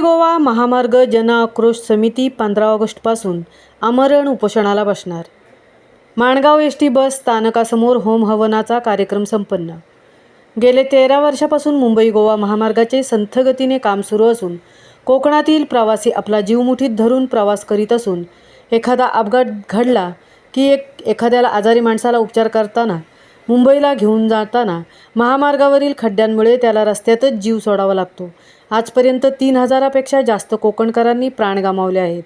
गोवा महामार्ग जन आक्रोश समिती 15 ऑगस्टपासून आमरण उपोषणाला बसणार। माणगाव एसटी बस स्थानकासमोर होम हवनाचा कार्यक्रम संपन्न। गेले 13 वर्षापासून मुंबई गोवा महामार्गाचे संथ गतीने काम सुरू असून कोकणातील प्रवासी आपला जीव मुठीत धरून प्रवास करीत असून एखादा अपघात घडला की एखाद्याला आजारी माणसाला उपचार करताना मुंबईला घेऊन जाताना महामार्गावरील खड्ड्यांमुळे त्याला रस्त्यातच जीव सोडावा लागतो। आजपर्यंत 3000पेक्षा जास्त कोकणकरांनी प्राण गमावले आहेत,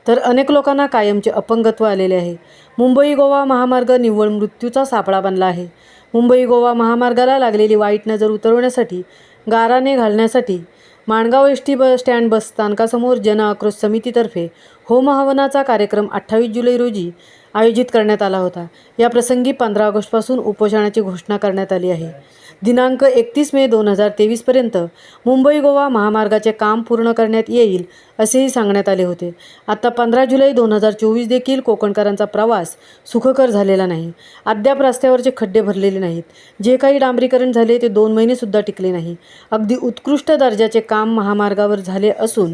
तर अनेक लोकांना कायमचे अपंगत्व आलेले आहे। मुंबई गोवा महामार्ग निव्वळ मृत्यूचा सापळा बनला आहे। मुंबई गोवा महामार्गाला लागलेली वाईट नजर उतरवण्यासाठी गाराने घालण्यासाठी Mangaon ST bus stand bus स्थानकासमोर जन आक्रोश समितीतर्फे होम हवनाचा कार्यक्रम 28 जुलै रोजी आयोजित करण्यात आला होता। या प्रसंगी 15 ऑगस्टपासून उपोषणाची घोषणा करण्यात आली आहे। दिनांक 31 मे 2023 पर्यंत मुंबई गोवा महामार्गाचे काम पूर्ण करण्यात येईल असेही सांगण्यात आले होते। आता 15 जुलै 2024 देखील कोकणकरांचा प्रवास सुखकर झालेला नाही। अद्याप रस्त्यावरचे खड्डे भरलेले नाहीत। जे काही डांबरीकरण झाले ते 2 महिनेसुद्धा टिकले नाही। अगदी उत्कृष्ट दर्जाचे काम महामार्गावर झाले असून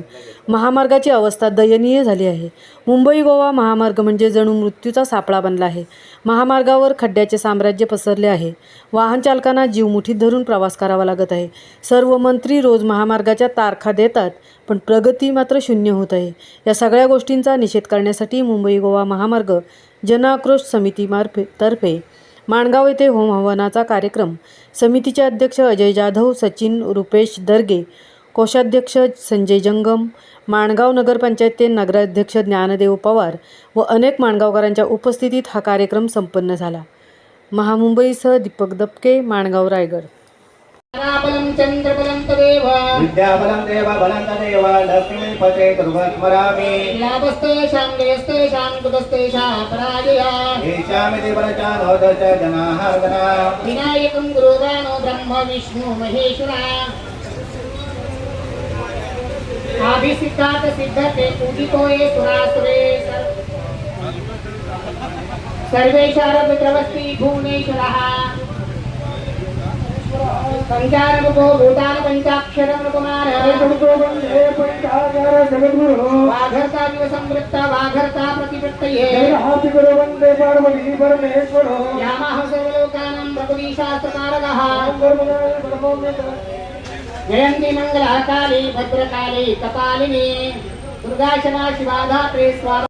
महामार्गाची अवस्था दयनीय झाली आहे। मुंबई गोवा महामार्ग म्हणजे जणू मृत्यूचा सापळा बनला आहे। महामार्गावर खड्ड्याचे साम्राज्य पसरले आहे। वाहन चालकांना जीव मुठीत धरून प्रवास करावा लागत आहे। सर्व मंत्री रोज महामार्गाच्या तारखा देतात, पण प्रगती मात्र शून्य होत आहे। या सगळ्या गोष्टींचा निषेध करण्यासाठी मुंबई गोवा महामार्ग जन आक्रोश समितीतर्फे माणगाव येथे होम हवनाचा कार्यक्रम समितीचे अध्यक्ष अजय जाधव, सचिन रुपेश दर्गे, कोषाध्यक्ष संजय जंगम, माणगाव नगरपंचायतचे नगराध्यक्ष ज्ञानदेव पवार व अनेक माणगावकरांच्या उपस्थितीत हा कार्यक्रम संपन्न झाला। महामुंबईसह दीपक दपके, माणगाव, रायगड। बलं चंद्रबलं तदेव विद्याबलं देवबलं तदेव लक्ष्मीपते दुर्गस्मरामि लाभस्तेषां जयस्तेषां कुतस्तेषां पराजया येषामिति वरचानोदच जनाः गणा विनायकं गुरुगानो ब्रह्म विष्णु महेश्वरा आभिसिद्धार्थ सिद्धते पूजितोये सुरासुरे सर्वेशारद्रवस्ति भुवनेश्वरः पंचारमुखो भूतान पंचाक्षरम कुमार वाघरता विव संवृत्ता वाघरता प्रतिपत्तये यामः सर्वलोकानां प्रभुदीशास्त्रकारकः जयन्ती मंगला काली भद्रकाली कपालिनी दुर्गा क्षमा शिवा धात्री स्वाहा।